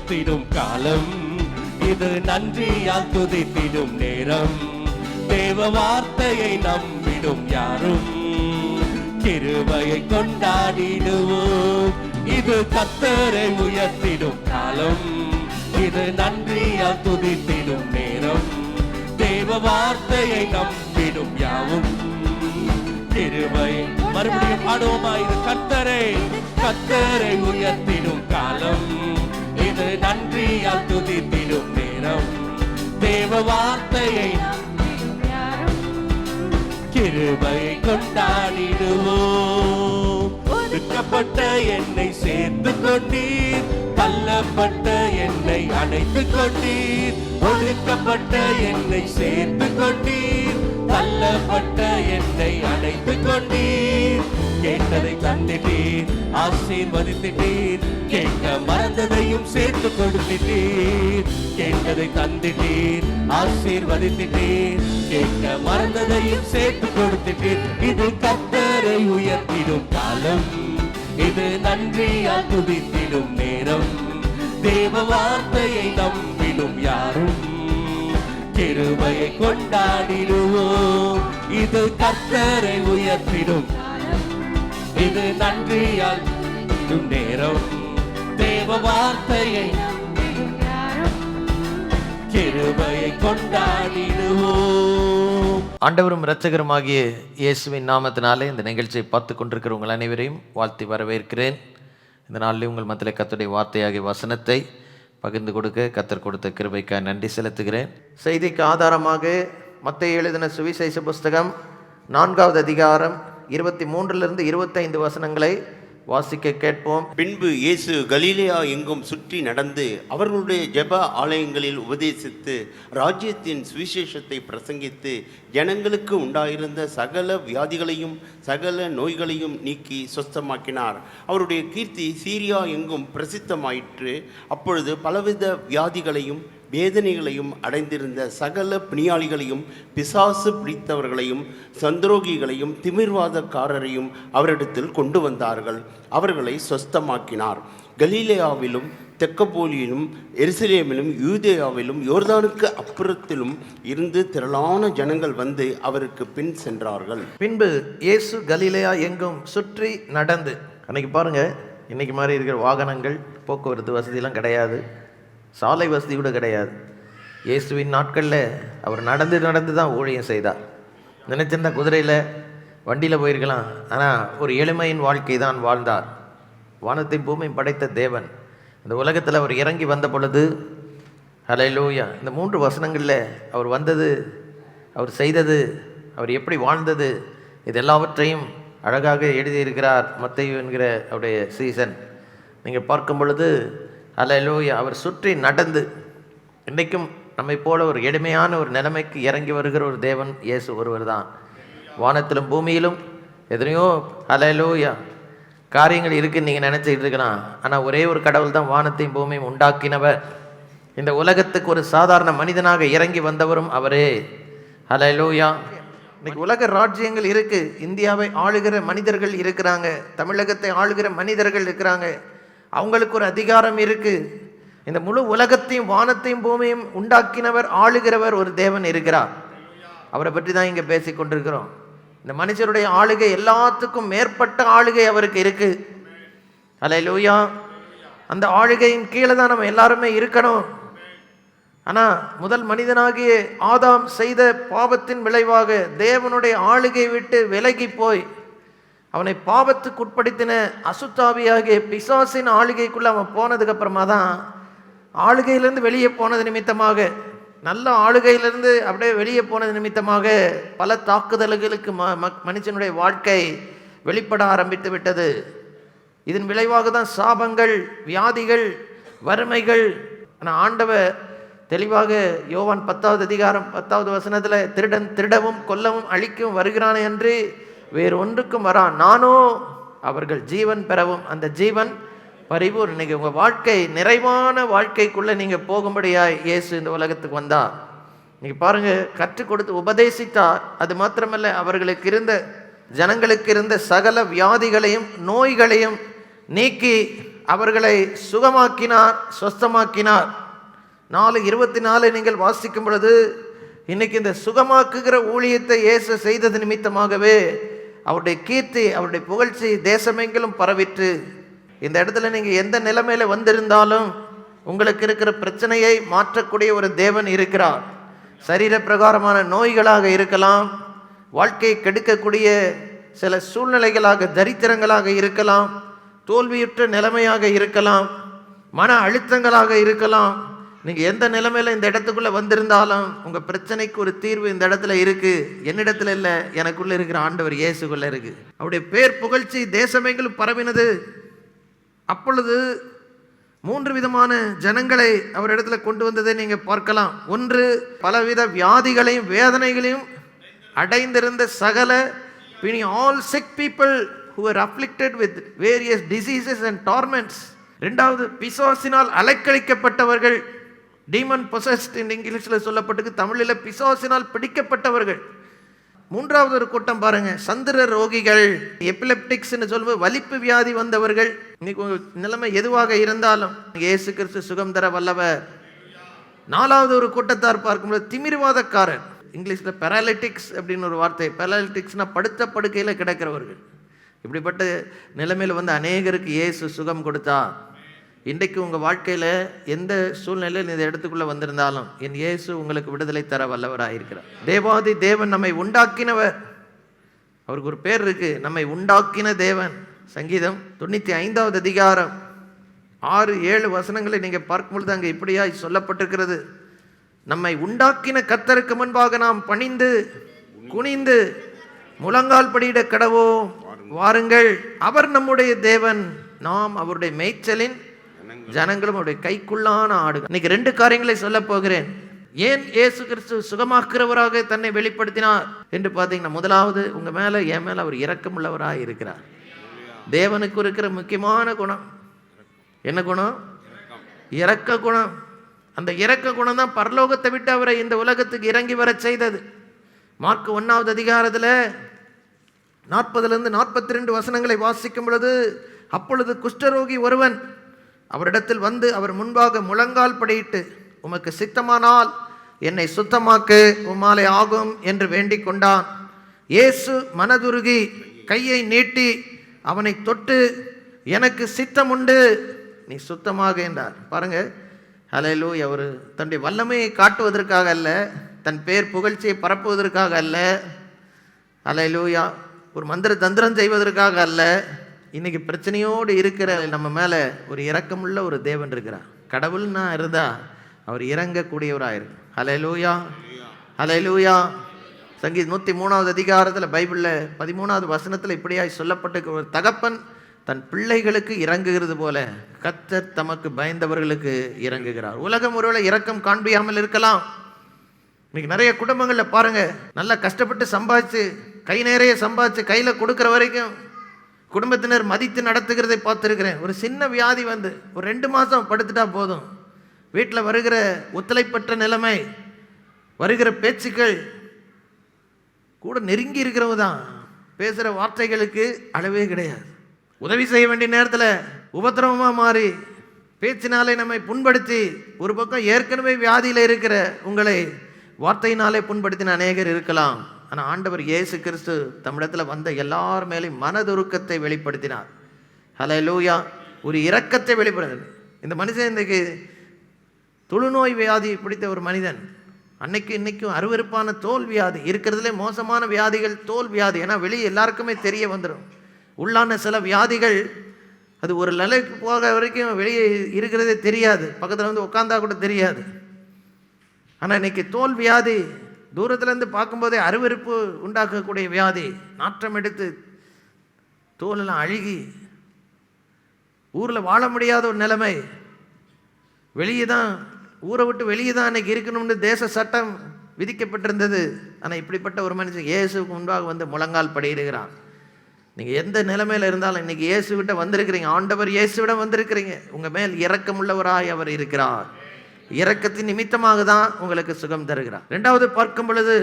உயர்த்திடும் காலம், இது நன்றியால் துதித்திடும் நேரம். தேவ வார்த்தையை நம்பிடும் யாரும் கிருபையை கொண்டாடிடுவோம். இது கர்த்தரை உயர்த்திடும் காலம், இது நன்றியால் துதித்திடும் நேரம். தேவ வார்த்தையை நம்பிடும் யாவும் கிருபை. மறுபடியும் பாடுவோமா? இது கர்த்தரை உயர்த்திடும் காலம், இது நன்றியால் துதித்திடும் நேரம். தேவ வார்த்தையை கிருபையை கொண்டாடிடுவோம். ஒதுக்கப்பட்ட என்னை சேர்த்து கொண்டீர், தள்ளப்பட்ட என்னை அணைத்துக் கொண்டீர். ஒதுக்கப்பட்ட என்னை சேர்த்து கொண்டீர், தள்ளப்பட்ட என்னை அணைத்துக் கொண்டீர். கேட்டதை தந்திட்டீர், ஆசீர்வதித்தீர். கேட்க மறந்ததையும் சேர்த்து கொடுத்தீர். கேட்டதை தந்திட்டீர், ஆசீர்வதித்தீர். கேட்க மறந்ததையும் சேர்த்து கொடுத்தீர். இது கர்த்தரை உயர்த்திடும் காலம், இது நன்றியால் துதித்திடும் நேரம். தேவ வார்த்தையை நம்பிடும் யாரும் கிருபையை கொண்டாடிடுவோம். இது கர்த்தரை உயர்த்திடும், இது நன்றியால் துதித்திடும் நேரம். தேவ வார்த்தையை கிருபையை கொண்டாடிடுவோம். ஆண்டவரும் இரட்சகருமாகிய இயேசுவின் நாமத்தினாலே இந்த நிகழ்ச்சியை பார்த்து கொண்டிருக்கிற உங்கள் அனைவரையும் வாழ்த்தி வரவேற்கிறேன். இந்த நாளில் உங்கள் மத்தியில் கர்த்தருடைய வார்த்தையாகிய வசனத்தை பகிர்ந்து கொடுக்க கர்த்தர் கொடுத்த கிருபைக்காக நன்றி செலுத்துகிறேன். செய்திக்கு ஆதாரமாக மத்தேயு எழுதின சுவிசேஷ புஸ்தகம் 4வது அதிகாரம் 23 25 வசனங்களை வாசிக்க கேட்போம். பின்பு இயேசு கலிலேயா எங்கும் சுற்றி நடந்து அவர்களுடைய ஜெப ஆலயங்களில் உபதேசித்து ராஜ்யத்தின் சுவிசேஷத்தை பிரசங்கித்து ஜனங்களுக்கு உண்டாயிருந்த சகல வியாதிகளையும் சகல நோய்களையும் நீக்கி சொஸ்தமாக்கினார். அவருடைய கீர்த்தி சீரியா எங்கும் பிரசித்தமாயிற்று. அப்பொழுது பலவித வியாதிகளையும் வேதனைகளையும் அடைந்திருந்த சகல பிணியாளிகளையும் பிசாசு பிடித்தவர்களையும் சந்திரோகிகளையும் திமிர்வாதக்காரரையும் அவரிடத்தில் கொண்டு வந்தார்கள். அவர்களை சொஸ்தமாக்கினார். கலிலேயாவிலும் தெக்கப்போலியிலும் எருசலேமிலும் யூதேயாவிலும் யோர்தானுக்கு அப்புறத்திலும் இருந்து திரளான ஜனங்கள் வந்து அவருக்கு பின் சென்றார்கள். பின்பு இயேசு கலிலேயா எங்கும் சுற்றி நடந்து, அன்னைக்கு பாருங்க, இன்னைக்கு மாதிரி இருக்கிற வாகனங்கள் போக்குவரத்து வசதியெல்லாம் கிடையாது, சாலை வசதி கூட கிடையாது. இயேசுவின் நாட்களில் அவர் நடந்து தான் ஊழியம் செய்தார். நினைச்சிருந்தா குதிரையில் வண்டியில் போயிருக்கலாம், ஆனால் ஒரு எளிமையின் வாழ்க்கை தான் வாழ்ந்தார். வானத்தையும் பூமியும் படைத்த தேவன் இந்த உலகத்தில் அவர் இறங்கி வந்த பொழுது, ஹல்லேலூயா, இந்த 3 வசனங்களில் அவர் வந்தது, அவர் செய்தது, அவர் எப்படி வாழ்ந்தது, இது எல்லாவற்றையும் அழகாக எழுதியிருக்கிறார் மத்தேயு என்கிற அவருடைய சீசன். நீங்கள் பார்க்கும் பொழுது ஹல்லேலூயா, அவர் சுற்றி நடந்து, இன்றைக்கும் நம்மை போல ஒரு எளிமையான ஒரு நிலைமைக்கு இறங்கி வருகிற ஒரு தேவன் இயேசு ஒருவர் தான். வானத்திலும் பூமியிலும் எத்தனையோ ஹல்லேலூயா காரியங்கள் இருக்குன்னு நீங்கள் நினச்சிக்கிட்டு இருக்கலாம். ஆனால் ஒரே ஒரு கடவுள் தான் வானத்தையும் பூமியும் உண்டாக்கினவர். இந்த உலகத்துக்கு ஒரு சாதாரண மனிதனாக இறங்கி வந்தவரும் அவரே. ஹல்லேலூயா. இன்னைக்கு உலக ராஜ்யங்கள் இருக்குது, இந்தியாவை ஆளுகிற மனிதர்கள் இருக்கிறாங்க, தமிழகத்தை ஆளுகிற மனிதர்கள் இருக்கிறாங்க, அவங்களுக்கு ஒரு அதிகாரம் இருக்குது. இந்த முழு உலகத்தையும் வானத்தையும் பூமியும் உண்டாக்கினவர் ஆளுகிறவர் ஒரு தேவன் இருக்கிறார். அவரை பற்றி தான் இங்கே பேசி கொண்டிருக்கிறோம். இந்த மனுஷருடைய ஆளுகை எல்லாத்துக்கும் மேற்பட்ட ஆளுகை அவருக்கு இருக்கு. ஹல்லேலூயா. அந்த ஆளுகையின் கீழே தான் நம்ம எல்லாருமே இருக்கணும். ஆனால் முதல் மனிதனாகிய ஆதாம் செய்த பாவத்தின் விளைவாக தேவனுடைய ஆளுகை விட்டு விலகி போய் அவனை பாவத்துக்கு உட்படுத்தின அசுத்தாவியாகிய பிசாசின் ஆளுகைக்குள்ளே அவன் போனதுக்கு அப்புறமா தான், ஆளுகையிலேருந்து வெளியே போனது நிமித்தமாக, நல்ல ஆளுகையிலிருந்து அப்படியே வெளியே போனது நிமித்தமாக பல தாக்குதல்களுக்கு மனுஷனுடைய வாழ்க்கை வெளிப்பட ஆரம்பித்து விட்டது. இதன் விளைவாக தான் சாபங்கள், வியாதிகள், வறுமைகள். ஆனால் ஆண்டவர் தெளிவாக யோவான் 10வது அதிகாரம் 10வது வசனத்தில், திருடன் திருடவும் கொல்லவும் அழிக்கவும் வருகிறானே என்று வேறு ஒன்றுக்கும் வரான், நானோ அவர்கள் ஜீவன் பெறவும் அந்த ஜீவன் பரிபூர். இன்னைக்கு உங்கள் வாழ்க்கை நிறைவான வாழ்க்கைக்குள்ளே நீங்கள் போகும்படியாய் இயேசு இந்த உலகத்துக்கு வந்தார். நீங்கள் பாருங்கள், கற்றுக் கொடுத்து உபதேசித்தார். அது மாத்திரமல்ல, அவர்களுக்கு இருந்த ஜனங்களுக்கு இருந்த சகல வியாதிகளையும் நோய்களையும் நீக்கி அவர்களை சுகமாக்கினார், சொஸ்தமாக்கினார். 4:24 நீங்கள் வாசிக்கும் பொழுது இன்னைக்கு இந்த சுகமாக்குகிற ஊழியத்தை இயேசு செய்தது நிமித்தமாகவே அவருடைய கீர்த்தி, அவருடைய புகழ்ச்சி தேசமெங்கிலும் பரவிற்று. இந்த இடத்துல நீங்கள் எந்த நிலைமையில வந்திருந்தாலும் உங்களுக்கு இருக்கிற பிரச்சனையை மாற்றக்கூடிய ஒரு தேவன் இருக்கிறார். சரீர பிரகாரமான நோய்களாக இருக்கலாம், வாழ்க்கையை கெடுக்கக்கூடிய சில சூழ்நிலைகளாக, தரித்திரங்களாக இருக்கலாம், தோல்வியுற்ற நிலைமையாக இருக்கலாம், மன அழுத்தங்களாக இருக்கலாம். நீங்கள் எந்த நிலைமையில் இந்த இடத்துக்குள்ளே வந்திருந்தாலும் உங்கள் பிரச்சனைக்கு ஒரு தீர்வு இந்த இடத்துல இருக்குது. என்னிடத்துல இல்லை, எனக்குள்ளே இருக்கிற ஆண்டவர் இயேசுக்குள்ளே இருக்குது. அவருடைய பேர் புகழ்ச்சி தேசமெங்கிலும் பரவினது. அப்பொழுது 3 விதமான ஜனங்களை அவரிடத்துல கொண்டு வந்ததை நீங்கள் பார்க்கலாம். ஒன்று, பலவித வியாதிகளையும் வேதனைகளையும் அடைந்திருந்த சகல all sick people who were afflicted with various diseases and torments. இரண்டாவது, பிசாசினால் அலைக்கழிக்கப்பட்டவர்கள், டீமன் பொசஸ்ட் in இங்கிலீஷில் சொல்லப்பட்டிருக்கு, தமிழில் பிசாசினால் பிடிக்கப்பட்டவர்கள். மூன்றாவது ஒரு கூட்டம் பாருங்க, சந்திர ரோகிகள், எபிலெப்டிக்ஸ்னு சொல்லும்போது வலிப்பு வியாதி வந்தவர்கள். இன்னைக்கு உங்கள் நிலைமை எதுவாக இருந்தாலும் இயேசு கிறிஸ்து சுகம் தர வல்லவர். நாலாவது ஒரு கூட்டத்தார் பார்க்கும்போது திமிர்வாதக்காரர், இங்கிலீஷில் பேராலிட்டிக்ஸ் அப்படின்னு ஒரு வார்த்தை. பேராலிட்டிக்ஸ்னா படுத்த படுக்கையில் கிடக்கிறவர்கள். இப்படிப்பட்ட நிலைமையில் வந்து அநேகருக்கு இயேசு சுகம் கொடுத்தா. இன்றைக்கு உங்கள் வாழ்க்கையில் எந்த சூழ்நிலையில் இந்த இடத்துக்குள்ளே வந்திருந்தாலும் என் இயேசு உங்களுக்கு விடுதலை தர வல்லவராக இருக்கிறார். தேவாதி தேவன் நம்மை உண்டாக்கினவர். அவருக்கு ஒரு பேர் இருக்கு, நம்மை உண்டாக்கின தேவன். சங்கீதம் 95வது அதிகாரம் 6-7 வசனங்களை நீங்கள் பார்க்கும் பொழுது அங்கே இப்படியா சொல்லப்பட்டிருக்கிறது. நம்மை உண்டாக்கின கர்த்தருக்கு முன்பாக நாம் பணிந்து குனிந்து முழங்கால் படியிட கடவோம், வாருங்கள். அவர் நம்முடைய தேவன், நாம் அவருடைய மேய்ச்சலின் ஜனங்களும் அவருடைய கைக்குள்ளான ஆடுகள். இன்னைக்கு 2 காரியங்களை சொல்ல போகிறேன். ஏன் இயேசு கிறிஸ்து சுகமாக்குறவராக தன்னை வெளிப்படுத்தினார் என்று பார்த்தீங்கன்னா, முதலாவது உங்க மேல என் மேல அவர் இரக்கம் உள்ளவராக இருக்கிறார். தேவனுக்கு இருக்கிற முக்கியமான குணம் என்ன குணம்? இரக்க குணம். அந்த இரக்க குணம் தான் பரலோகத்தை விட்டு அவரை இந்த உலகத்துக்கு இறங்கி வர செய்தது. மார்க் 1வது அதிகாரத்தில் 40-42 வசனங்களை வாசிக்கும் பொழுது, அப்பொழுது குஷ்டரோகி ஒருவன் அவரிடத்தில் வந்து அவர் முன்பாக முழங்கால் படியிட்டு, உமக்கு சித்தமானால் என்னை சுத்தமாக்கு, உம்மாலே ஆகும் என்று வேண்டிக் கொண்டான். இயேசு மனதுருகி கையை நீட்டி அவனை தொட்டு, எனக்கு சித்தம் உண்டு, நீ சுத்தமாக என்றார். பாருங்க, ஹல்லேலூயா. அவர் தன்னுடைய வல்லமையை காட்டுவதற்காக அல்ல, தன் பேர் புகழ்ச்சியை பரப்புவதற்காக அல்ல, ஹல்லேலூயா, ஒரு மந்திர தந்திரம் செய்வதற்காக அல்ல. இன்னைக்கு பிரச்சனையோடு இருக்கிற நம்ம மேலே ஒரு இரக்கமுள்ள ஒரு தேவன் இருக்கிறார். கடவுள்னா இருந்தா அவர் இறங்கக்கூடியவராயிரு. ஹல்லேலூயா, ஹல்லேலூயா. சங்கீதம் 103வது அதிகாரத்தில் பைபிளில் 13வது வசனத்தில் இப்படியாய் சொல்லப்பட்ட, ஒரு தகப்பன் தன் பிள்ளைகளுக்கு இறங்குகிறது போல கர்த்தர் தமக்கு பயந்தவர்களுக்கு இறங்குகிறார். உலகம் ஒருவேளை இரக்கம் காண்பியாமல் இருக்கலாம். இன்னைக்கு நிறைய குடும்பங்களில் பாருங்க, நல்லா கஷ்டப்பட்டு சம்பாதிச்சு, கை நிறைய சம்பாதிச்சு கையில் கொடுக்குற வரைக்கும் குடும்பத்தினர் மதித்து நடத்துகிறதை பார்த்துருக்கிறேன். ஒரு சின்ன வியாதி வந்து ஒரு 2 மாதம் படுத்துட்டா போதும், வீட்டில் வருகிற ஒத்துழைப்பற்ற நிலைமை, வருகிற பேச்சுக்கள் கூட நெருங்கி இருக்கிறவங்க தான். பேசுகிற வார்த்தைகளுக்கு அளவே கிடையாது. உதவி செய்ய வேண்டிய நேரத்தில் உபத்திரவமாக மாறி பேச்சினாலே நம்மை புண்படுத்தி, ஒரு பக்கம் ஏற்கனவே வியாதியில் இருக்கிற உங்களை வார்த்தையினாலே புண்படுத்தின அநேகர் இருக்கலாம். ஆனால் ஆண்டவர் இயேசு கிறிஸ்து தம்மிடத்தில் வந்த எல்லார் மேலேயும் மனதுருக்கத்தை வெளிப்படுத்தினார். ஹல்லேலூயா. ஒரு இரக்கத்தை வெளிப்படுத்தினார். இந்த மனுஷன் இன்றைக்கு தொழுநோய் வியாதி பிடித்த ஒரு மனிதன், அன்னைக்கு இன்னைக்கும் அருவருப்பான தோல் வியாதி, இருக்கிறதுலே மோசமான வியாதிகள் தோல் வியாதி. ஏன்னா வெளியே எல்லாருக்குமே தெரிய வந்துடும். உள்ளான சில வியாதிகள் அது ஒரு நிலைக்கு போக வரைக்கும் வெளியே இருக்கிறதே தெரியாது, பக்கத்தில் வந்து உட்காந்தா கூட தெரியாது. ஆனால் இன்னைக்கு தோல் வியாதி தூரத்துலேருந்து பார்க்கும்போதே அருவருப்பு உண்டாக்கக்கூடிய வியாதி, நாற்றம் எடுத்து தோலெல்லாம் அழுகி ஊரில் வாழ முடியாத ஒரு நிலைமை. வெளியே தான், ஊரை விட்டு வெளியே தான் அன்னைக்கு இருக்கணும்னு தேச சட்டம் விதிக்கப்பட்டிருந்தது. ஆனால் இப்படிப்பட்ட ஒரு மனுஷன் இயேசுக்கு முன்பாக வந்து முழங்கால் படியிடுகிறான். நீங்கள் எந்த நிலைமையில் இருந்தாலும் இன்றைக்கி இயேசுவிட்ட வந்திருக்கிறீங்க, ஆண்டவர் இயேசுவிடம் வந்திருக்கிறீங்க. உங்கள் மேல் இரக்கமுள்ளவராய் அவர் இருக்கிறார். இரக்கத்தின் நிமித்தமாக தான் உங்களுக்கு சுகம் தருகிறார். 2வது பார்க்கும் பொழுது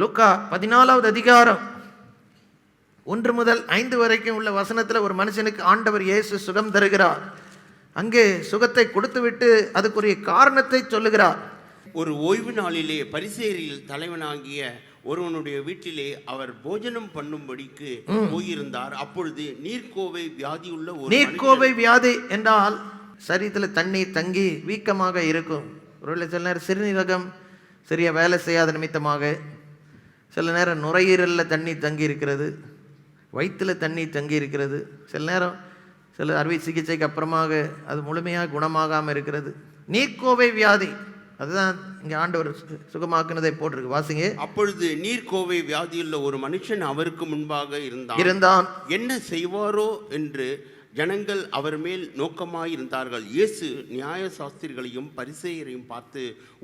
லூக்கா 14வது அதிகாரம் 1 முதல் 5 வரைக்கும் உள்ள வசனத்தில் ஒரு மனுஷனுக்கு ஆண்டவர் இயேசு சுகம் தருகிறார். அங்கே சுகத்தை கொடுத்துவிட்டு அதுக்குரிய காரணத்தை சொல்லுகிறார். ஒரு ஓய்வு நாளிலே பரிசேயரில் தலைவனாகிய ஒருவனுடைய வீட்டிலே அவர் போஜனம் பண்ணும்படிக்கு போயிருந்தார். அப்பொழுது நீர்க்கோவை வியாதியுள்ள ஒரு நீர்க்கோவை வியாதி என்றால் சரீரத்தில் தண்ணீர் தங்கி வீக்கமாக இருக்கும். ஒரு சில நேரம் சிறுநீரகம் சரியா வேலை செய்யாத நிமித்தமாக, சில நேரம் நுரையீரலில் தண்ணீர் தங்கி இருக்கிறது, வயிற்றில் தண்ணீர் தங்கி இருக்கிறது, சில நேரம் சில அறுவை சிகிச்சைக்கு அப்புறமாக அது முழுமையாக குணமாகாமல் இருக்கிறது. நீர்க்கோவை வியாதி, அதுதான் இங்கே ஆண்டவர் சுகமாக்குனதை போட்டிருக்கு. வாசிங்க. அப்பொழுது நீர்க்கோவை வியாதியுள்ள ஒரு மனுஷன் அவருக்கு முன்பாக இருந்தான். என்ன செய்வாரோ என்று ஜனங்கள் அவர் மேல் நோக்கமாயிருந்தார்கள். இயேசு நியாய சாஸ்திரிகளையும் பரிசேயரையும் பார்த்து,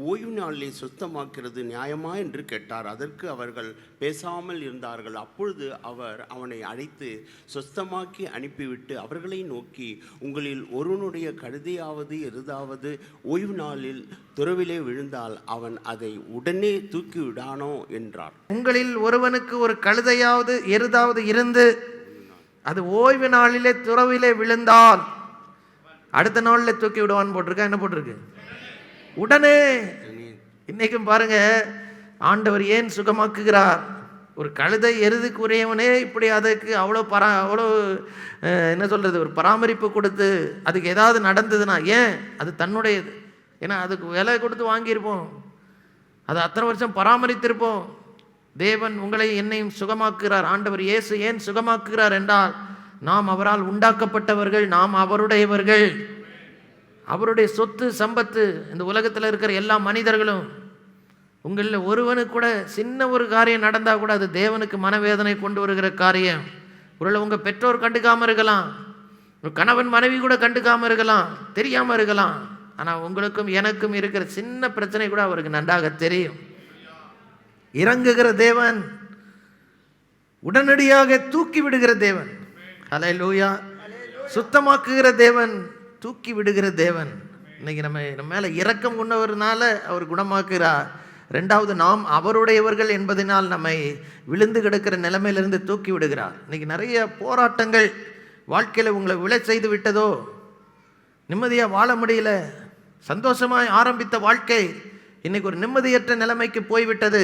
ஓய்வு நாளிலே சுத்தமாக்கிறது நியாயமா என்று கேட்டார். அதற்கு அவர்கள் பேசாமல் இருந்தார்கள். அப்பொழுது அவர் அவனை அழைத்து சுத்தமாக்கி அனுப்பிவிட்டு அவர்களை நோக்கி, உங்களில் ஒருவனுடைய கழுதையாவது எருதாவது ஓய்வு நாளில் துறவிலே விழுந்தால் அவன் அதை உடனே தூக்கி விடானோ என்றார். உங்களில் ஒருவனுக்கு ஒரு கழுதையாவது எருதாவது இருந்து அது ஓய்வு நாளிலே துறவிலே விழுந்தால் அடுத்த நாளில் தூக்கி விடுவான்னு போட்டிருக்கா, என்ன போட்டிருக்கு? உடனே. இன்னைக்கும் பாருங்க, ஆண்டவர் ஏன் சுகமாக்குகிறார்? ஒரு கழுதை எருதுக்கு உரியவனே இப்படி அதுக்கு அவ்வளோ என்ன சொல்றது, ஒரு பராமரிப்பு கொடுத்து அதுக்கு ஏதாவது நடந்ததுன்னா ஏன்? அது தன்னுடையது. ஏன்னா அதுக்கு விலை கொடுத்து வாங்கியிருப்போம், அது அத்தனை வருஷம் பராமரித்திருப்போம். தேவன் உங்களை என்னையும் சுகமாக்குகிறார். ஆண்டவர் இயேசு ஏன் சுகமாக்குகிறார் என்றால், நாம் அவரால் உண்டாக்கப்பட்டவர்கள், நாம் அவருடையவர்கள், அவருடைய சொத்து சம்பத்து. இந்த உலகத்தில் இருக்கிற எல்லா மனிதர்களும், உங்களில் ஒருவனுக்கு கூட சின்ன ஒரு காரியம் நடந்தால் கூட அது தேவனுக்கு மனவேதனை கொண்டு வருகிற காரியம். ஒருவேளை உங்கள் பெற்றோர் கண்டுக்காமல் இருக்கலாம், உங்கள் கணவன் மனைவி கூட கண்டுக்காமல் இருக்கலாம், தெரியாமல் இருக்கலாம். ஆனால் உங்களுக்கும் எனக்கும் இருக்கிற சின்ன பிரச்சனை கூட அவருக்கு நன்றாக தெரியும். இறங்குகிற தேவன், உடனடியாக தூக்கி விடுகிற தேவன். ஹல்லேலூயா. சுத்தமாக்குகிற தேவன், தூக்கி விடுகிற தேவன். இன்னைக்கு நம்ம மேலே இரக்கம் கொண்டவர்னால அவர் குணமாக்குகிறார். ரெண்டாவது, நாம் அவருடையவர்கள் என்பதனால் நம்மை விழுந்து கிடக்கிற நிலைமையிலிருந்து தூக்கி விடுகிறார். இன்னைக்கு நிறைய போராட்டங்கள் வாழ்க்கையில் உங்களை விழ செய்து விட்டதோ, நிம்மதியாக வாழ முடியல, சந்தோஷமாய் ஆரம்பித்த வாழ்க்கை இன்னைக்கு ஒரு நிம்மதியற்ற நிலைமைக்கு போய்விட்டது.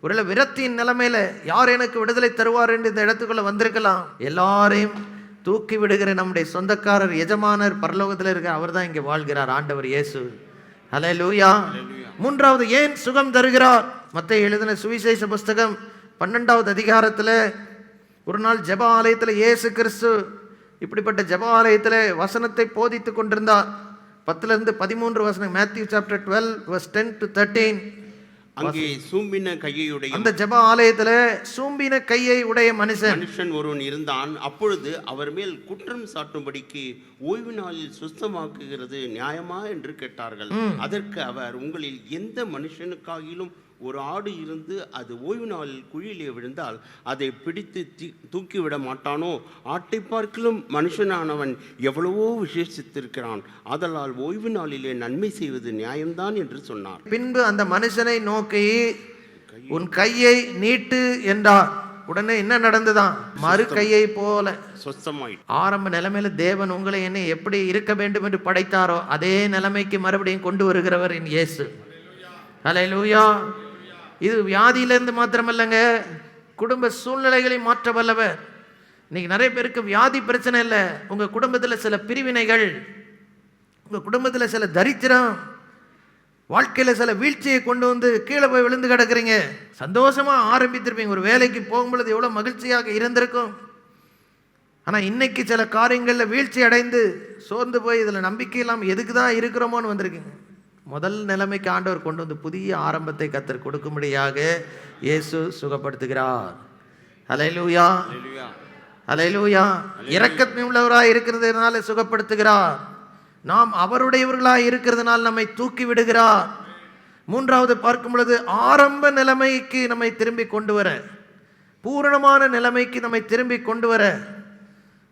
ஒருவேளை விரக்தியின் நிலைமையில யார் எனக்கு விடுதலை தருவார் என்று இந்த இடத்துக்குள்ள வந்திருக்கலாம். எல்லாரையும் தூக்கி விடுகிற நம்முடைய சொந்தக்காரர், எஜமானர் பரலோகத்தில் இருக்க அவர் தான் இங்கே வாழ்கிறார், ஆண்டவர் இயேசு. ஹல்லேலூயா. மூன்றாவது, ஏன் சுகம் தருகிறார்? மத்தேயு எழுதின சுவிசேஷ புஸ்தகம் 12வது அதிகாரத்தில் ஒரு நாள் ஜெப ஆலயத்தில் இயேசு கிறிஸ்து இப்படிப்பட்ட ஜெப ஆலயத்தில் வசனத்தை போதித்து கொண்டிருந்தார். 10-13 வசனம். Matthew chapter 12 verse 10 to 13. அங்கே சூம்பின கையுடைய, அந்த ஜெப ஆலயத்துல சூம்பின கையை உடைய மனுஷன் ஒருவன் இருந்தான். அப்பொழுது அவர் மேல் குற்றம் சாட்டும்படிக்கு ஓய்வு நாளில் சுத்தமாக்குகிறது நியாயமா என்று கேட்டார்கள். அதற்கு அவர், உங்களில் எந்த மனுஷனுக்காகிலும் ஒரு ஆடு இருந்து அது ஓய்வு நாளில் குழியிலே விழுந்தால் அதை பிடித்து தூக்கிவிட மாட்டானோ? ஆட்டை பார்க்கிலும் மனுஷனானவன் எவ்வளவோ விசேஷித்திருக்கிறான். ஆதலால் ஓய்வு நாளிலே நன்மை செய்வது நியாயம்தான் என்று சொன்னார். பின்பு அந்த மனுஷனை நோக்கி, உன் கையை நீட்டு என்றார். உடனே என்ன நடந்துதான்? மறு கையை போல சொஸ்தமாய். ஆரம்ப நிலைமையில தேவன் உங்களை என்ன எப்படி இருக்க வேண்டும் என்று படைத்தாரோ அதே நிலைமைக்கு மறுபடியும் கொண்டு வருகிறவர் என் இயேசு. ஹல்லேலூயா. இது வியாதியிலிருந்து மாத்திரமல்லங்க, குடும்ப சூழ்நிலைகளை மாற்ற வல்லவர். இன்னைக்கு நிறைய பேருக்கு வியாதி பிரச்சனை இல்லை, உங்க குடும்பத்தில் சில பிரிவினைகள், உங்க குடும்பத்தில் சில தரித்திரம், வாழ்க்கையில் சில வீழ்ச்சியை கொண்டு வந்து கீழே போய் விழுந்து கிடக்குறீங்க. சந்தோஷமா ஆரம்பித்திருப்பீங்க, ஒரு வேலைக்கு போகும்பொழுது எவ்வளோ மகிழ்ச்சியாக இருந்திருக்கும். ஆனால் இன்னைக்கு சில காரியங்களில் வீழ்ச்சி அடைந்து சோர்ந்து போய் இதில் நம்பிக்கை இல்லாமல் எதுக்கு தான் இருக்கிறோமோன்னு வந்திருக்கீங்க. முதல் நிலைமைக்கு ஆண்டவர் கொண்டு வந்து புதிய ஆரம்பத்தை கர்த்தர் கொடுக்கும்படியாக இயேசு சுகப்படுத்துகிறார். ஹல்லேலூயா. ஹல்லேலூயா. இரக்கத்தின் உள்ளவராய் இருக்கிறதுனால சுகப்படுத்துகிறார். நாம் அவருடையவர்களாய் இருக்கிறதுனால் நம்மை தூக்கி விடுகிறார். மூன்றாவது பார்க்கும் பொழுது ஆரம்ப நிலைமைக்கு நம்மை திரும்பி கொண்டு வர, பூரணமான நிலைமைக்கு நம்மை திரும்பி கொண்டு வர.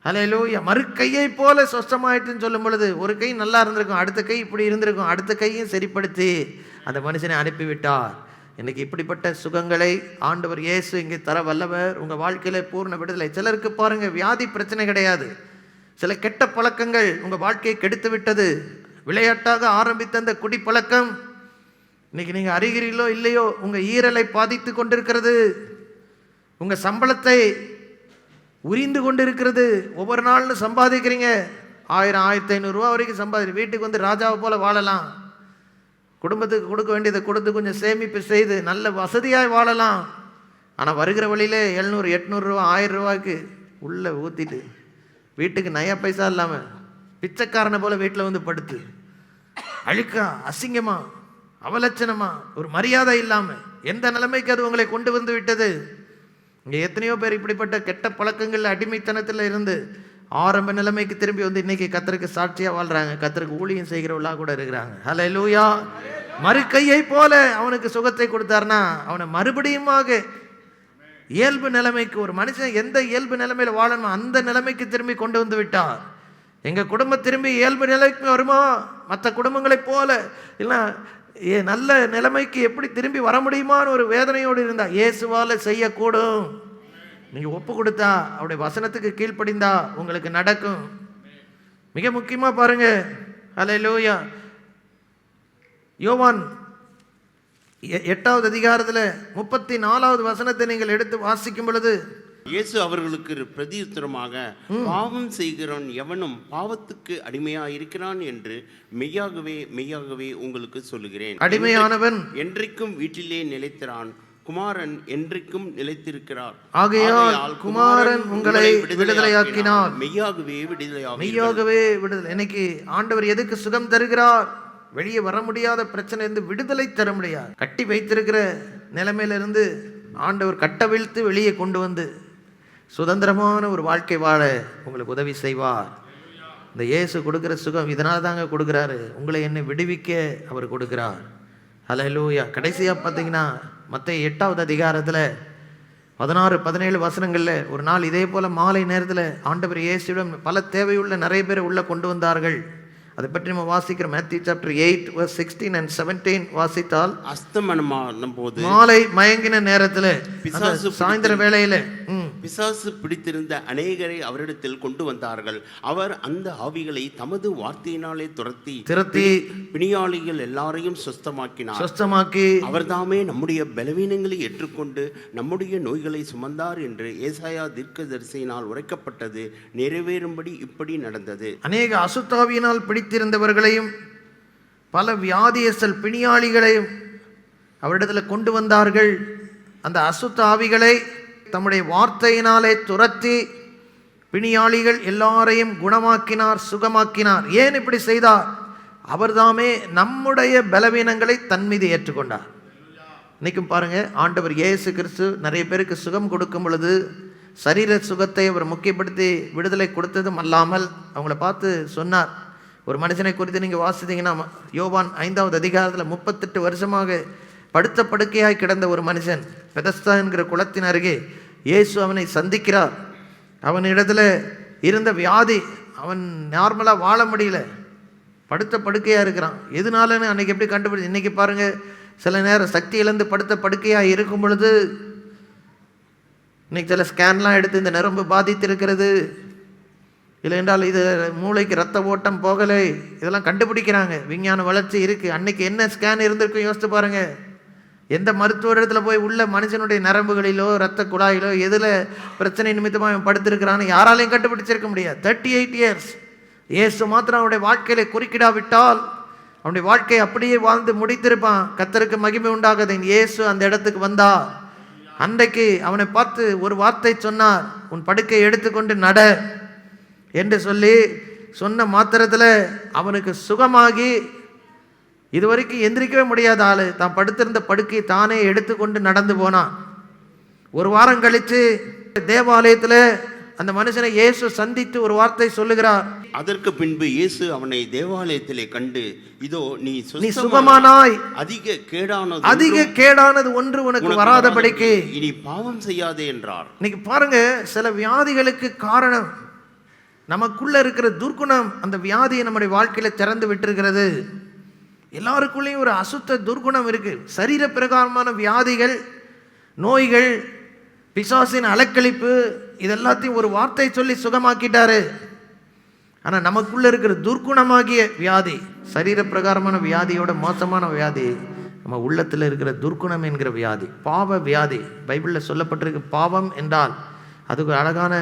ஹல்லேலூயா. மறு கையை போல சொஸ்தமாயிட்டுன்னு சொல்லும் பொழுது ஒரு கை நல்லா இருந்திருக்கும், அடுத்த கை இப்படி இருந்திருக்கும், அடுத்த கையும் சரிப்படுத்தி அந்த மனுஷனை அனுப்பிவிட்டார். இன்னைக்கு இப்படிப்பட்ட சுகங்களை ஆண்டவர் இயேசு இங்கே தர வல்லவர். உங்கள் வாழ்க்கையில் பூர்ண விடுதலை. சிலருக்கு பாருங்க, வியாதி பிரச்சனை கிடையாது, சில கெட்ட பழக்கங்கள் உங்கள் வாழ்க்கையை கெடுத்து விட்டது. விளையாட்டாக ஆரம்பித்த அந்த குடிப்பழக்கம் இன்னைக்கு நீங்கள் அறிகிறீர்களோ இல்லையோ உங்கள் ஈரலை பாதித்து கொண்டிருக்கிறது. உங்கள் சம்பளத்தை உரிந்து கொண்டிருக்கிறது. ஒவ்வொரு நாள்னு சம்பாதிக்கிறீங்க, 1000 1500 ரூபா வரைக்கும் சம்பாதி, வீட்டுக்கு வந்து ராஜாவை போல் வாழலாம். குடும்பத்துக்கு கொடுக்க வேண்டியதை கொடுத்து கொஞ்சம் சேமிப்பு செய்து நல்ல வசதியாக வாழலாம். ஆனால் வருகிற வழியிலே 700 800 ரூபா 1000 ரூபாய்க்கு உள்ளே ஊற்றிட்டு வீட்டுக்கு நயா பைசா இல்லாமல் பிச்சைக்காரனை போல் வீட்டில் வந்து படுத்து அழுக்கா அசிங்கமா அவலட்சணமா ஒரு மரியாதை இல்லாமல் எந்த நிலைமைக்கு அது உங்களை கொண்டு வந்து விட்டது. இங்கே எத்தனையோ பேர் இப்படிப்பட்ட கெட்ட பழக்கங்கள் அடிமைத்தனத்தில் இருந்து ஆரம்ப நிலைமைக்கு திரும்பி வந்து இன்னைக்கு கர்த்தருக்கு சாட்சியாக வாழ்கிறாங்க. கர்த்தருக்கு ஊழியம் செய்கிறவர்களாக கூட இருக்கிறாங்க. ஹல்லேலூயா. மறு கையை போல அவனுக்கு சுகத்தை கொடுத்தாருன்னா அவனை மறுபடியுமாக இயல்பு நிலைமைக்கு, ஒரு மனுஷன் எந்த இயல்பு நிலைமையில் வாழணும் அந்த நிலைமைக்கு திரும்பி கொண்டு வந்து விட்டார். எங்கள் குடும்பம் திரும்பி இயல்பு நிலைக்கு வருமா? மற்ற குடும்பங்களைப் போல இல்லை நல்ல நிலைமைக்கு எப்படி திரும்பி வர முடியுமான்னு ஒரு வேதனையோடு இருந்தா இயேசுவால் செய்யக்கூடும். நீங்கள் ஒப்பு கொடுத்தா அவருடைய வசனத்துக்கு கீழ்ப்படிந்தா உங்களுக்கு நடக்கும். மிக முக்கியமாக பாருங்க, ஹல்லேலூயா, யோவான் 8வது அதிகாரத்தில் 34வது வசனத்தை நீங்கள் எடுத்து வாசிக்கும் பொழுது இயேசு அவர்களுக்கு பிரதியுத்தரமாக, பாவம் செய்கிறவன் எவனும் பாவத்துக்கு அடிமையாயிருக்கிறான் என்று மெய்யாகவே மெய்யாகவே உங்களுக்கு சொல்லுகிறேன். அடிமையானவன் என்றைக்கும் வீட்டிலே நிலைத்திரான், குமாரன் என்றைக்கும் நிலைத்திருக்கிறார். ஆகையால் குமாரன் உங்களை விடுதலையாக்கினார். மெய்யாகவே விடுதலையாக்கினார். மெய்யாகவே விடுதலை. இன்னைக்கு ஆண்டவர் எதுக்கு சுகம் தருகிறார்? வெளியே வர முடியாத பிரச்சனை இருந்து விடுதலை தர முடியாது. கட்டி வைத்திருக்கிற நிலைமையிலிருந்து ஆண்டவர் கட்டவிழ்த்து வெளியே கொண்டு வந்து சுதந்திரமான ஒரு வாழ்க்கை வாழ உங்களுக்கு உதவி செய்வார். இந்த இயேசு கொடுக்குற சுகம் இதனால தாங்க கொடுக்குறாரு. உங்களை என்னை விடுவிக்க அவர் கொடுக்குறார். ஹல்லேலூயா. கடைசியாக பார்த்தீங்கன்னா மத்தேயு 8வது அதிகாரத்தில் 16 17 வசனங்களில் ஒரு நாள் இதே போல் மாலை நேரத்தில் ஆண்டவர் இயேசுவிடம் பல தேவையுள்ள நிறைய பேர் உள்ளே கொண்டு வந்தார்கள். அதை பற்றி நம்ம வாசிக்கிறோம். மேத்யூ சாப்டர் 8 verse 16 and 17 வாசித்தால், அஸ்தமனமான போது மாலை மயங்கின நேரத்தில் சாயந்தர வேளையில பிசாசு பிடித்திருந்த அநேகரை அவரிடத்தில் கொண்டு வந்தார்கள். அவர் அந்த ஆவிகளை தமது வார்த்தையினாலே துரத்தி பிணியாளிகள் எல்லாரையும் சுஸ்தமாக்கி அவர் தாமே நம்முடைய பலவீனங்களை ஏற்றுக்கொண்டு நம்முடைய நோய்களை சுமந்தார் என்று ஏசாயா தீர்க்கதரிசியினால் உரைக்கப்பட்டது நிறைவேறும்படி இப்படி நடந்தது. அநேக அசுத்தாவியினால் பிடித்திருந்தவர்களையும் பல வியாதியஸ்தல் பிணியாளிகளையும் அவரிடத்தில் கொண்டு வந்தார்கள். அந்த அசுத்த ஆவிகளை தம்முடைய வார்த்தையினாலே துரத்தி பிணியாளிகள் எல்லாரையும் குணமாக்கினார், சுகமாக்கினார். ஏன் இப்படி செய்தார்? அவர்தாமே நம்முடைய பலவீனங்களை தன் மீது ஏற்றுக்கொண்டார். இன்னைக்கும் பாருங்க, ஆண்டவர் இயேசு கிறிஸ்து நிறைய பேருக்கு சுகம் கொடுக்கும் பொழுது சரீர சுகத்தை அவர் முக்கியப்படுத்தி விடுதலை கொடுத்ததும் அல்லாமல் அவங்கள பார்த்து சொன்னார். ஒரு மனுஷனை குறித்து நீங்கள் வாசித்தீங்கன்னா யோவான் 5வது அதிகாரத்தில் 38 வருஷமாக படுத்த படுக்கையாய் கிடந்த ஒரு மனுஷன் பெதஸ்தா என்கிற குளத்தின் அருகே இயேசு அவனை சந்திக்கிறார். அவனிடத்தில் இருந்த வியாதி, அவன் நார்மலாக வாழ முடியல, படுத்த படுக்கையாக இருக்கிறான். எதுனாலன்னு அன்றைக்கி எப்படி கண்டுபிடிச்சு? இன்றைக்கி பாருங்கள், சில நேரம் சக்தி இழந்து படுத்த படுக்கையாக இருக்கும் பொழுது இன்றைக்கி சில ஸ்கேன்லாம் எடுத்து இந்த நரம்பு பாதித்திருக்கிறது, இல்லை என்றால் இது மூளைக்கு ரத்த ஓட்டம் போகலை, இதெல்லாம் கண்டுபிடிக்கிறாங்க. விஞ்ஞான வளர்ச்சி இருக்குது. அன்றைக்கி என்ன ஸ்கேன் இருந்திருக்கும் யோசித்து பாருங்கள். எந்த மருத்துவ இடத்துல போய் உள்ள மனுஷனுடைய நரம்புகளிலோ ரத்த குழாயிலோ எதில் பிரச்சனை நிமித்தமாக அவன் படுத்திருக்கிறான்னு யாராலையும் கண்டுபிடிச்சிருக்க முடியாது. 38 இயர்ஸ். இயேசு மாத்திரம் அவனுடைய வாழ்க்கையில குறுக்கிடாவிட்டால் அவனுடைய வாழ்க்கையை அப்படியே வாழ்ந்து முடித்திருப்பான். கர்த்தருக்கு மகிமை உண்டாகாது. இயேசு அந்த இடத்துக்கு வந்தா அன்றைக்கு அவனை பார்த்து ஒரு வார்த்தை சொன்னார், உன் படுக்கையை எடுத்துக்கொண்டு நட என்று சொல்லி சொன்ன மாத்திரத்தில் அவனுக்கு சுகமாகி இதுவரைக்கும் எந்திரிக்கவே முடியாத ஆள் தான் படுத்திருந்த படுக்கையை தானே எடுத்துக்கொண்டு நடந்து போனான். ஒரு வாரம் கழித்து தேவாலயத்தில் அந்த மனுஷனை இயேசு சந்தித்து ஒரு வார்த்தை சொல்லுகிறார். அதற்கு பின்பு இயேசு அவனை தேவாலயத்திலே கண்டு, இதோ நீ சுகமானாய், அதிக கேடானது ஒன்று உனக்கு வராதபடிக்கு இனி பாவம் செய்யாதே என்றார். இன்னைக்கு பாருங்க, சில வியாதிகளுக்கு காரணம் நமக்குள்ள இருக்கிற துர்குணம். அந்த வியாதியை நம்முடைய வாழ்க்கையில திறந்து விட்டிருக்கிறது. எல்லாருக்குள்ளேயும் ஒரு அசுத்த துர்குணம் இருக்கு. சரீர பிரகாரமான வியாதிகள், நோய்கள், பிசாசின் அலக்களிப்பு, இதெல்லாத்தையும் ஒரு வார்த்தை சொல்லி சுகமாக்கிட்டாரு. ஆனால் நமக்குள்ளே இருக்கிற துர்க்குணமாகிய வியாதி, சரீர பிரகாரமான வியாதியோட மோசமான வியாதி நம்ம உள்ளத்தில் இருக்கிற துர்க்குணம் என்கிற வியாதி, பாவ வியாதி. பைபிளில் சொல்லப்பட்டிருக்கு பாவம் என்றால் அதுக்கு அழகான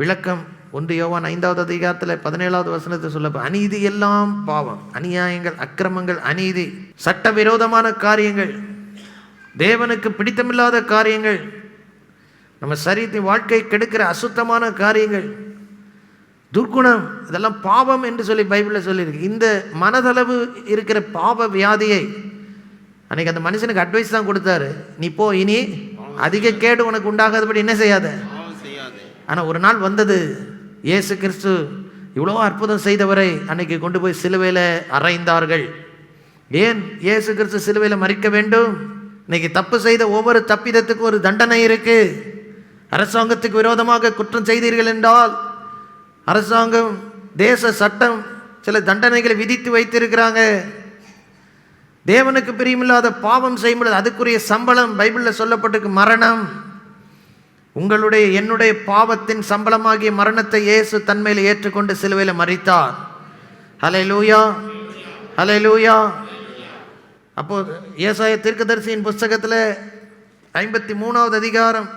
விளக்கம் 1 யோவான் 5வது அதிகாரத்தில் 17வது வசனத்தை சொல்ல, அநீதி எல்லாம் பாவம், அநியாயங்கள், அக்கிரமங்கள், அநீதி, சட்டவிரோதமான காரியங்கள், தேவனுக்கு பிடித்தமில்லாத காரியங்கள், நம்ம சரீரத்தின் வாழ்க்கை கெடுக்கிற அசுத்தமான காரியங்கள், துர்க்குணம், இதெல்லாம் பாவம் என்று சொல்லி பைபிளில் சொல்லியிருக்கு. இந்த மனதளவு இருக்கிற பாவ வியாதியை அன்னைக்கு அந்த மனுஷனுக்கு அட்வைஸ் தான் கொடுத்தாரு, நீ போ, இனி அதிக கேடு உனக்கு உண்டாகாதபடி என்ன செய்யாத. ஆனால் ஒரு நாள் வந்தது, இயேசு கிறிஸ்து இவ்வளோ அற்புதம் செய்தவரை அன்னைக்கு கொண்டு போய் சிலுவையில் அறைந்தார்கள். ஏன் இயேசு கிறிஸ்து சிலுவையில் மரிக்க வேண்டும்? இன்னைக்கு தப்பு செய்த ஒவ்வொரு தப்பிதத்துக்கும் ஒரு தண்டனை இருக்கு. அரசாங்கத்துக்கு விரோதமாக குற்றம் செய்தீர்கள் என்றால் அரசாங்கம், தேச சட்டம் சில தண்டனைகளை விதித்து வைத்திருக்கிறாங்க. தேவனுக்கு பிரியமில்லாத பாவம் செய்யும்போது அதுக்குரிய சம்பளம் பைபிளில் சொல்லப்பட்டிருக்கு, மரணம். உங்களுடைய என்னுடைய பாவத்தின் சம்பளமாகிய மரணத்தை இயேசு தன்மையில் ஏற்றுக்கொண்டு சிலுவையில் மரித்தார். ஹல்லேலூயா, ஹல்லேலூயா. அப்போ ஏசாயா தீர்க்கதரிசியின் புஸ்தகத்தில் 53வது அதிகாரம்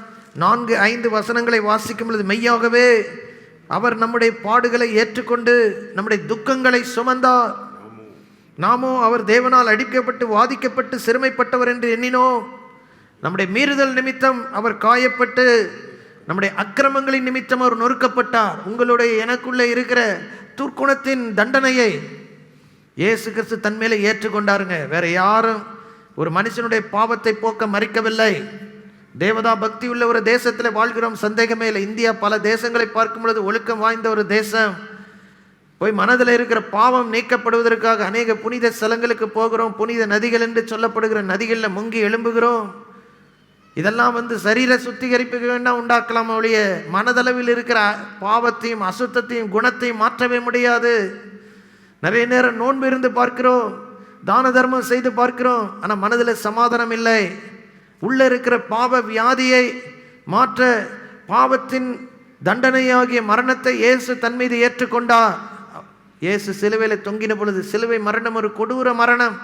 4-5 வசனங்களை வாசிக்கும் பொழுது, மெய்யாகவே அவர் நம்முடைய பாடுகளை ஏற்றுக்கொண்டு நம்முடைய துக்கங்களை சுமந்தார், நாமோ அவர் தேவனால் அடிக்கப்பட்டு வாதிக்கப்பட்டு சிறுமைப்பட்டவர் என்று எண்ணினோம். நம்முடைய மீறுதல் நிமித்தம் அவர் காயப்பட்டு நம்முடைய அக்கிரமங்களின் நிமித்தம் அவர் நொறுக்கப்பட்டார். உங்களுடைய எனக்குள்ளே இருக்கிற துர்க்குணத்தின் தண்டனையை இயேசு கிறிஸ்து தன்மையில ஏற்றுக்கொண்டாருங்க. வேற யாரும் ஒரு மனுஷனுடைய பாவத்தை போக்க மறிக்கவில்லை. தேவதா பக்தி உள்ள ஒரு தேசத்தில் வாழ்கிறோம், சந்தேகமே இல்லை. இந்தியா பல தேசங்களை பார்க்கும் பொழுது ஒழுக்கம் வாய்ந்த ஒரு தேசம். போய் மனதில் இருக்கிற பாவம் நீக்கப்படுவதற்காக அநேக புனித ஸ்தலங்களுக்கு போகிறோம். புனித நதிகள் என்று சொல்லப்படுகிற நதிகளில் முங்கி எழும்புகிறோம். இதெல்லாம் சரீர சுத்திகரிப்புக்கு வேண்டாம் உண்டாக்கலாம் ஒழிய மனதளவில் இருக்கிற பாவத்தையும் அசுத்தத்தையும் குணத்தையும் மாற்றவே முடியாது. நிறைய நேரம் நோன்பு இருந்து பார்க்கிறோம், தான தர்மம் செய்து பார்க்கிறோம், ஆனால் மனதில் சமாதானம் இல்லை. உள்ள இருக்கிற பாவ வியாதியை மாற்ற பாவத்தின் தண்டனையாகிய மரணத்தை இயேசு தன் மீது ஏற்றுக்கொண்டார். இயேசு சிலுவையில் தொங்கின பொழுது, சிலுவை மரணம் ஒரு கொடூர மரணம்.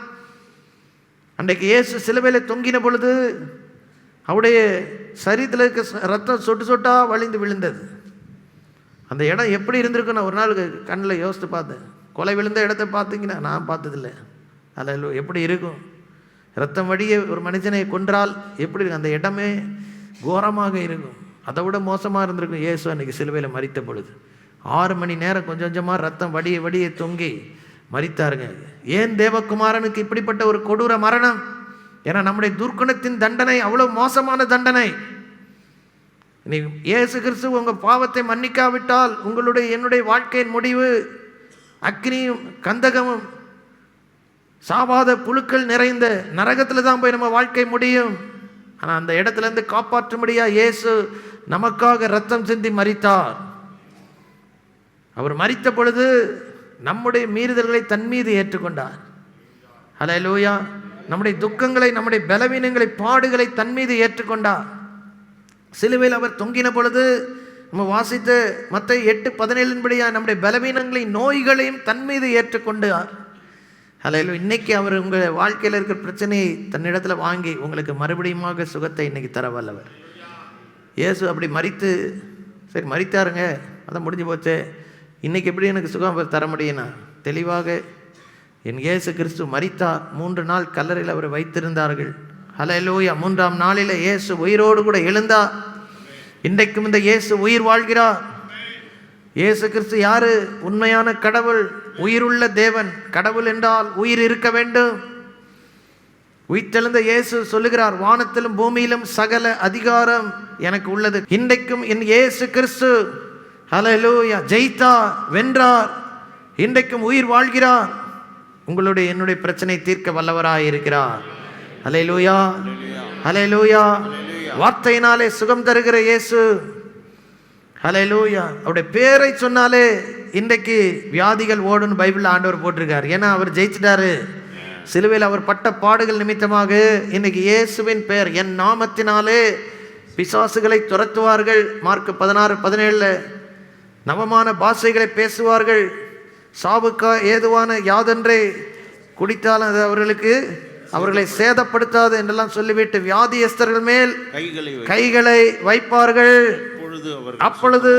அன்றைக்கு இயேசு சிலுவையில் தொங்கின பொழுது அவருடைய சரீரத்தில் இருக்க ரத்தம் சொட்டு சொட்டா வழிந்து விழுந்தது. அந்த இடம் எப்படி இருந்திருக்குன்னு ஒரு நாள் கண்ணில் யோசித்து பார்த்தேன். கொலை விழுந்த இடத்த பார்த்தீங்கன்னா நான் பார்த்ததில்லை. அதில் எப்படி இருக்கும், ரத்தம் வழியே ஒரு மனுஷனை கொன்றால் எப்படி இருக்கும், அந்த இடமே கோரமாக இருக்கும். அதை விட மோசமாக இருந்திருக்கும் இயேசு அன்றைக்கி சிலுவையில் மரித்த பொழுது. 6 மணி நேரம் கொஞ்சம் கொஞ்சமாக ரத்தம் வடிய வடிய தொங்கி மரித்தாருங்க. ஏன் தேவகுமாரனுக்கு இப்படிப்பட்ட ஒரு கொடூர மரணம்? ஏன்னா நம்முடைய துர்க்குணத்தின் தண்டனை அவ்வளோ மோசமான தண்டனை. இயேசு கிறிஸ்து உங்கள் பாவத்தை மன்னிக்காவிட்டால் உங்களுடைய என்னுடைய வாழ்க்கையின் முடிவு அக்னியும் கந்தகமும் சாவாத புழுக்கள் நிறைந்த நரகத்தில் தான் போய் நம்ம வாழ்க்கை முடியும். ஆனால் அந்த இடத்துலேருந்து காப்பாற்றும்படியா இயேசு நமக்காக ரத்தம் சிந்தி மரித்தார். அவர் மரித்த பொழுது நம்முடைய மீறுதல்களை தன் மீது ஏற்றுக்கொண்டார். ஹல்லேலூயா. நம்முடைய துக்கங்களை, நம்முடைய பலவீனங்களை, பாடுகளை தன் மீது ஏற்றுக்கொண்டார். சிலுவையில் அவர் தொங்கின பொழுது நம்ம வாசித்த மத்தேயு 8:17 நம்முடைய பலவீனங்களையும் நோய்களையும் தன் மீது ஏற்றுக்கொண்டார். ஹல்லேலூயா. இன்னைக்கு அவர் உங்கள் வாழ்க்கையில் இருக்கிற பிரச்சனையை தன்னிடத்தில் வாங்கி உங்களுக்கு மறுபடியுமாக சுகத்தை இன்னைக்கு தர வல்லவர். இயேசு அப்படி மரித்து, சரி மரித்தாருங்க, அதான் முடிஞ்சு போச்சே, இன்னைக்கு எப்படி எனக்கு சுகம் தர முடியும்னா, தெளிவாக என் இயேசு கிறிஸ்து மரித்தார். 3 நாள் கல்லறையில் அவர் வைத்திருந்தார்கள். ஹல்லேலூயா. 3ஆம் நாளில் இயேசு உயிரோடு கூட எழுந்தார். இன்றைக்கும் இந்த இயேசு உயிர் வாழ்கிறார். இயேசு கிறிஸ்து யாரு? உண்மையான கடவுள், உயிருள்ள தேவன். கடவுள் என்றால் உயிர் இருக்க வேண்டும். உயிர்த்தெழுந்த இயேசு சொல்லுகிறார், வானத்திலும் பூமியிலும் சகல அதிகாரம் எனக்கு உள்ளது. இன்றைக்கும் என் இயேசு கிறிஸ்து ஹல்லேலூயா ஜெயித்தார், வென்றார். இன்றைக்கும் உயிர் வாழ்கிறார். உங்களுடைய என்னுடைய பிரச்சனை தீர்க்க வல்லவராய் இருக்கிறார். ஹல்லேலூயா, ஹல்லேலூயா. வார்த்தையினாலே சுகம் தருகிற இயேசு. ஹல்லேலூயா. அவருடைய பேரை சொன்னாலே இன்றைக்கு வியாதிகள் ஓடுன்னு பைபிளில் ஆண்டவர் போட்டிருக்கார். ஏன்னா அவர் ஜெயிச்சிட்டாரு. சிலுவையில் அவர் பட்ட பாடுகள் நிமித்தமாக இன்னைக்கு இயேசுவின் பெயர், என் நாமத்தினாலே பிசாசுகளை துரத்துவார்கள். மார்க் 16:17 நவமான பாஷைகளை பேசுவார்கள். சாவுக்கா ஏதுவான யாதென்றே குடித்தாலும் அது அவர்களை சேதப்படுத்தாது என்றெல்லாம் சொல்லிவிட்டு வியாதியஸ்தர்கள் மேல் கைகளை வைப்பார்கள். அப்பொழுது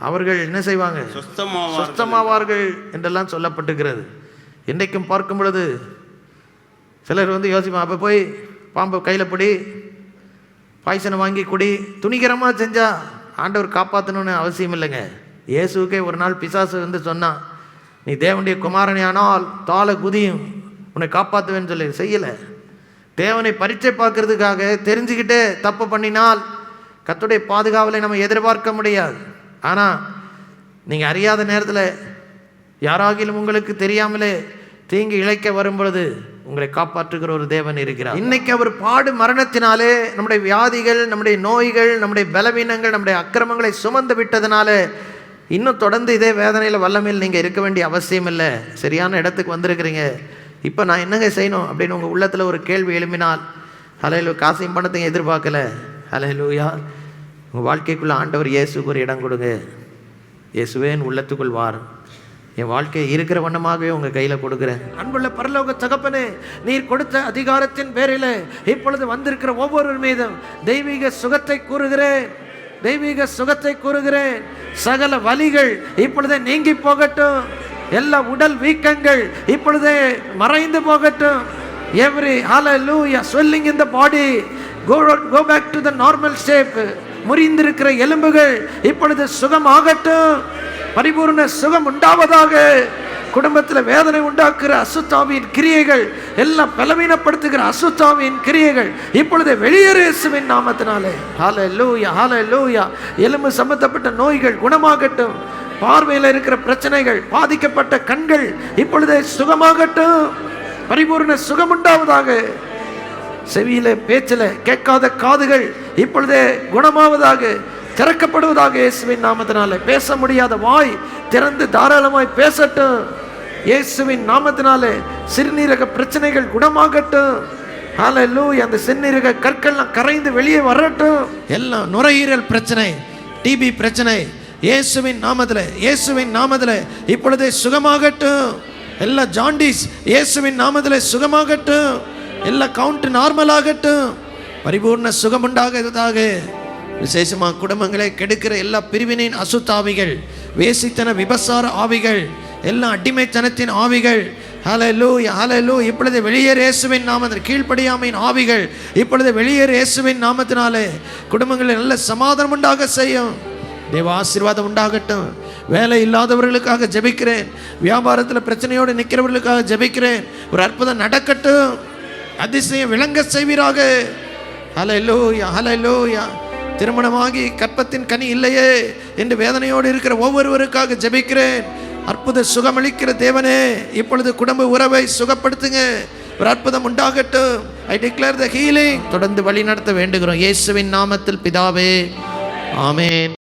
அவர்கள் என்ன செய்வாங்க? சொஸ்தமாவார்கள் என்றெல்லாம் சொல்லப்பட்டுகிறது. இன்றைக்கும் பார்க்கும் பொழுது சிலர் யோசிப்பாங்க, அப்போ போய் பாம்பு கையில் பிடி, பாய்சனை வாங்கி குடி, துணிகரமாக செஞ்சால் ஆண்டவர் காப்பாற்றணும்னு அவசியம் இல்லைங்க. இயேசுக்கே ஒரு நாள் பிசாசு சொன்னான், நீ தேவனுடைய குமாரனே ஆனால் தாள குதியும் உன்னை காப்பாற்றுவேன்னு சொல்லி செய்யலை. தேவனை பரீட்சை பார்க்கறதுக்காக தெரிஞ்சுக்கிட்டே தப்பு பண்ணினால் கர்த்தருடைய பாதுகாவலை நம்ம எதிர்பார்க்க முடியாது. ஆனால் நீங்கள் அறியாத நேரத்தில் யாராகிலும் உங்களுக்கு தெரியாமலே தீங்கு இழைக்க வரும் பொழுது உங்களை காப்பாற்றுகிற ஒரு தேவன் இருக்கிறார். இன்னைக்கு அவர் பாடு மரணத்தினாலே நம்முடைய வியாதிகள், நம்முடைய நோய்கள், நம்முடைய பலவீனங்கள், நம்முடைய அக்கிரமங்களை சுமந்து விட்டதுனால இன்னும் தொடர்ந்து இதே வேதனையில் வல்லமையில் நீங்கள் இருக்க வேண்டிய அவசியம் இல்லை. சரியான இடத்துக்கு வந்திருக்கிறீங்க. இப்போ நான் என்னங்க செய்யணும் அப்படின்னு உங்கள் உள்ளத்தில் ஒரு கேள்வி எழுப்பினால், ஹல்லேலூயா, காசையும் பணத்தையும் எதிர்பார்க்கல, ஹல்லேலூயா, உங்கள் வாழ்க்கைக்குள்ளே ஆண்டவர் இயேசுக்கு ஒரு இடம் கொடுங்க. இயேசுவே என் உள்ளத்துக்குள் வார், என் வாழ்க்கை இருக்கிற வண்ணமாகவே உங்கள் கையில் கொடுக்குறேன். அன்புள்ள பரலோக தகப்பனே, நீர் கொடுத்த அதிகாரத்தின் பேரில் இப்பொழுது வந்திருக்கிற ஒவ்வொரு மீதும் தெய்வீக சுகத்தை கூறுகிறேன், தெய்வீக சுகத்தை கூறுகிறேன். சகல வலிகள் இப்பொழுதே நீங்கி போகட்டும். எல்லா உடல் வீக்கங்கள் இப்பொழுதே மறைந்து போகட்டும். Every hallelujah swelling in the body go back to the normal shape. முறிந்திருக்கிற எலும்புகள் இப்பொழுது சுகமாகட்டும். பரிபூர்ண சுகம் உண்டாவதாக. குடும்பத்தில் வேதனை உண்டாக்குற அசுத்தாவின் கிரியைகள், எல்லாம் பலவீனப்படுத்துகிற அசுத்தாவின் கிரியைகள் இப்பொழுது வெளியேறு இயேசுவின் நாமத்தினாலே. ஹல்லேலூயா, ஹல்லேலூயா. எலும்பு சம்பந்தப்பட்ட நோய்கள் குணமாகட்டும். பார்வையில் இருக்கிற பிரச்சனைகள், பாதிக்கப்பட்ட கண்கள் இப்பொழுது சுகமாகட்டும். பரிபூர்ண சுகம் உண்டாவதாக. செவியில பேச்சில் கேட்காத காதுகள் இப்பொழுதே குணமாவதாக, திறக்கப்படுவதாக இயேசுவின் நாமத்தினாலே. பேச முடியாத வாய் திறந்து தாராளமாய் பேசட்டும் இயேசுவின் நாமத்தினாலே. சிறுநீரக பிரச்சனைகள் குணமாகட்டும். ஹல்லேலூயா. அந்த சிறுநீரக கற்கள்லாம் கரைந்து வெளியே வரட்டும். எல்லாம் நுரையீரல் பிரச்சனை, டிபி பிரச்சனை இயேசுவின் நாமத்தில், இயேசுவின் நாமத்தில் இப்பொழுது சுகமாகட்டும். எல்லா ஜாண்டிஸ் இயேசுவின் நாமத்தில் சுகமாகட்டும். எல்லா கவுண்ட் நார்மல் ஆகட்டும். பரிபூர்ண சுகம் உண்டாகிறதாக. விசேஷமாக குடும்பங்களை கெடுக்கிற எல்லா பிரிவினின் அசுத்தாவிகள், வேசித்தன விபசார ஆவிகள், எல்லா அடிமைத்தனத்தின் ஆவிகள் ஹல்லேலூயா, ஹல்லேலூயா இப்பொழுது வெளியேறு இயேசுவின் நாமத்தில். கீழ்ப்படியாமையின் ஆவிகள் இப்பொழுது வெளியேறு இயேசுவின் நாமத்தினாலே. குடும்பங்களில் நல்ல சமாதானம் உண்டாக செய்யும். தேவ ஆசீர்வாதம் உண்டாகட்டும். வேலை இல்லாதவர்களுக்காக ஜெபிக்கிறேன். வியாபாரத்தில் பிரச்சனையோடு நிற்கிறவர்களுக்காக ஜெபிக்கிறேன். ஒரு அற்புதம் நடக்கட்டும். அதிசயம் விளங்க செய்வீராக. ஹல்லேலூயா, ஹல்லேலூயா. திருமணமாகி கற்பத்தின் கனி இல்லையே என்று வேதனையோடு இருக்கிற ஒவ்வொருவருக்காக ஜெபிக்கிறேன். அற்புத சுகமளிக்கிற தேவனே, இப்பொழுது குடும்ப உறவை சுகப்படுத்துங்க. ஒரு அற்புதம் உண்டாகட்டும். ஐ டிக்ளேர் த ஹீலிங். தொடர்ந்து வழி நடத்த வேண்டுகிறோம் இயேசுவின் நாமத்தில் பிதாவே, ஆமென்.